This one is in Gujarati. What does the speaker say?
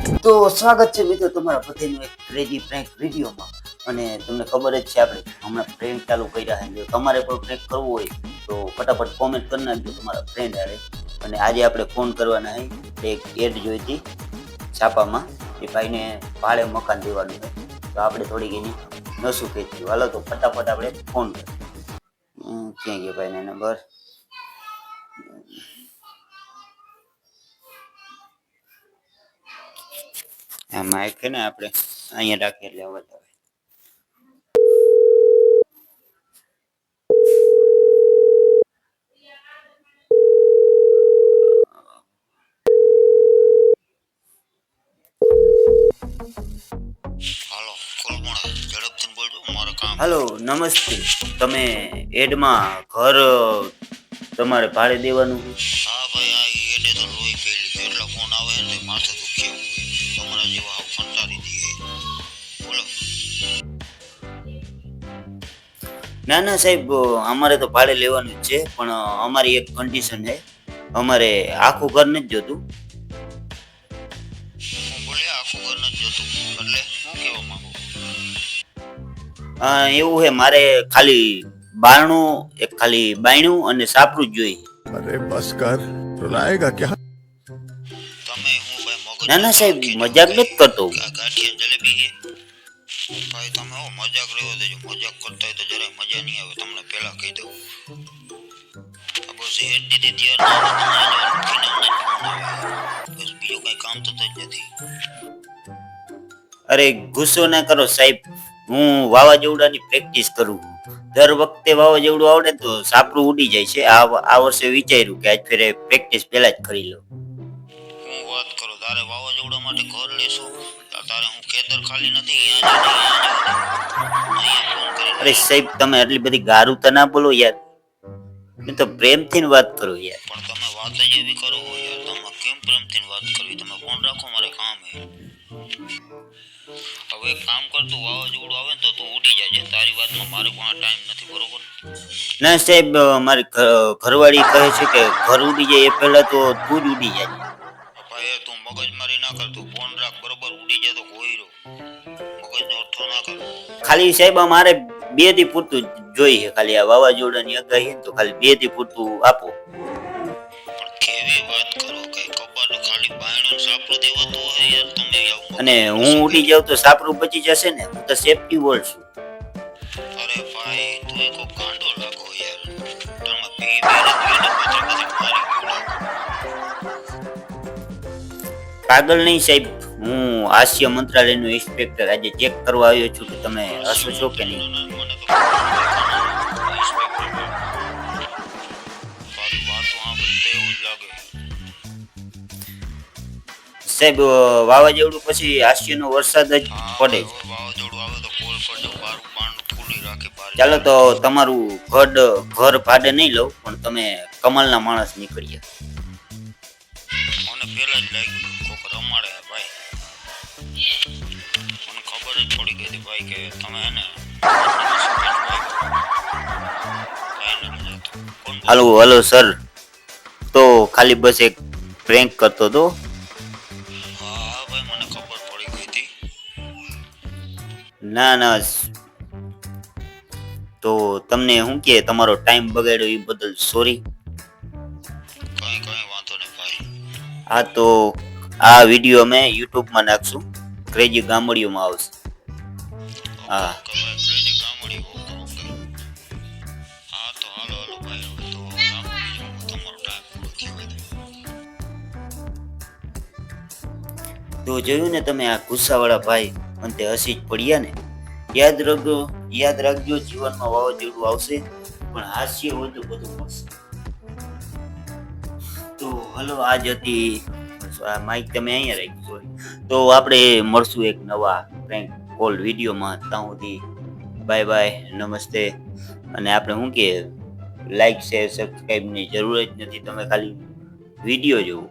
તો સ્વાગત છે મિત્રો તમારા બધાનું એક ક્રેઝી પ્રેન્ક વિડીયોમાં. અને તમને ખબર જ છે આપણે હમણાં પ્રેન્ક ચાલુ કર્યા છે. જો તમારે પણ પ્રેન્ક કરવું હોય તો ફટાફટ કોમેન્ટ કરી નાખજો તમારા ફ્રેન્ડ હારે. અને આજે આપણે ફોન કરવાના છે એક એડ જોઈ હતી છાપામાં, એ ભાઈને ભાડે મકાન દેવાનું છે. તો આપણે થોડીક એની નસું ખેંચ્યું. હાલો તો ફટાફટ આપણે ફોન કરીએ. ક્યાં ગયો ભાઈનો નંબર? આ માઇક છે ને આપણે અહીંયા રાખીએ એટલે અવાજ આવે. હાલો, કોલ કોણ છે? ઝડપથી બોલજો, મારે કામ. હાલો, નમસ્તે. તમે એડમાં ઘર તમારે ભાડે દેવાનું છે? હા ભાઈ, આ એને તો લોહી પેલી કેટલા ફોન આવે ને માથે દુખી આવું તમારા જેવા હાવ કંટાળી દઈએ. બોલો. ના ના સાહેબ, અમારે તો ભાડે લેવાનું જ છે, પણ અમારી એક કન્ડિશન છે. અમારે આખું ઘર નથી જોતું. હું બોલ્યા આખું ઘર નથી જોતું એટલે શું કહેવા માંગુ? એવું છે, મારે ખાલી બારણું, એક ખાલી બાયણું અને સાપરું જ જોઈએ. अरे बस कर रुलाएगा क्या? તમે હું ભાઈ મગજ ના ના સાહેબ, મજાક નથી કરતો. ગાંઠિયા જલેબી છે ભાઈ. તમે હો મજાક રહ્યો દેજો. મજાક કરતા હોય તો જરાય મજા નહીં આવે, તમને પહેલા કહી દઉં. બસ એડ દીધી ત્યાર બસ બીજું કઈ કામ થતું જ નથી. અરે ગુસ્સો ના કરો સાહેબ, હું વાવાઝોડાની પ્રેક્ટિસ કરું છું. દર વખતે વાવાઝોડું આવડે તો સાપરું ઉડી જાય છે. આ વર્ષે વિચાર્યું કે આજ ફેરે પ્રેક્ટિસ પહેલા જ કરી લઉં. હું વાત કરો, તારે વાવાઝોડા માટે ઘર લેશો? તારે હું ખેતર ખાલી નથી અહીંયા ફોન કરી. અરે સાહેબ, તમે આટલી બધી ગારું તો ના બોલો યાર. મેં તો પ્રેમથી વાત કરો યાર. પણ તમે વાત જ એવી કરો હો યાર. તમે કેમ પ્રેમથી વાત કરવી? તમે ફોન રાખો, મારે કામ હે. હવે એક કામ કર, તું વાવાઝોડું આવે ને તો તું ઉડી જાય. તારી વાતમાં મારે પણ ટાઈમ નથી, બરોબર? ના સાહેબ, મારી ઘરવાળી કહે છે કે ઘર ઉડી જાય એ પહેલા તો તું જ ઉડી જાય. ભાઈ તું મગજ મારી ના કર, તું ફોન રાખ, બરોબર? ઉડી જાય તો કોઈ રહ્યો મગજનો અઠ્ઠો ના કર. ખાલી સાહેબ મારે 2 દી પૂરતું જોઈએ. ખાલી આ વાવાઝોડાની આગાહી તો ખાલી 2 દી પૂરતું આપો. પણ કેવી વાત કરો? કઈ કબાટ ખાલી બાયણું સાપરું દેવાતું હોય યાર. તમે અને હું ઉડી જાઉં તો સાપરું બચી જશે ને? હું તો સેફટી વોલ છું. અરે ભાઈ, તું એક ગાંડો લાગો યાર. તમે પી પીને પીને મારી ગયો. પાગલ નહીં સાહેબ, હું હાસ્ય મંત્રાલયનો ઇન્સ્પેક્ટર આજે ચેક કરવા આવ્યો છું કે તમે હસો છો કે નહીં. મને તો તારી વાતો સાંભળી તો એવું જ લાગે. સાહેબ, વાવાઝોડું પછી હાસ્યનો વરસાદ જ પડે છે. વાવાઝોડું આવે તો કોલ કરજો. બાર પાણી ખુલ્લી રાખી બાર. ચાલો તો તમારું ઘર ભાડે નહીં લઉં, પણ તમે કમલના માણસ નીકળ્યા. મને પેલા જ લાગ્યું કોક રમાડે ભાઈ. મને ખબર જ પડી ગઈ હતી ભાઈ કે તમે હે ને હાલો હાલો સર, તો ખાલી બસ એક પ્રેન્ક કરતો હતો. હા ભાઈ, મને ખબર પડી ગઈ હતી. ના ના, તો તમને શું કે તમારો ટાઈમ બગાડ્યો એ બદલ સોરી. કઈ વાંધો નહીં ભાઈ. હા, તો આ વિડીયો અમે યુટ્યુબમાં નાખશું, ક્રેઝી ગામડીઓમાં આવશે. હા ઓકે ભાઈ, ક્રેઝી ગામડી. ઓકે. હા તો હાલો ભાઈ, હવે તો તમારો ટાઈમ પૂરો થયો હોય. તો જોયું ને તમે, આ ગુસ્સાવાળા ભાઈ અંતે હસી જ પડ્યા ને. યાદ રાખજો, જીવનમાં વાવાઝોડું આવશે પણ હાસ્ય વધુ બધું મળશે. તો હલો, આજ હતી આ માઇક તમે અહીંયા રાખી, સોરી. તો આપણે મળશું એક નવા પ્રેન્ક કોલ વિડીયોમાં. ત્યાં સુધી બાય બાય, નમસ્તે. અને આપણે શું કે લાઈક શેર સબસ્ક્રાઈબની જરૂર જ નથી, તમે ખાલી વિડીયો જોવો.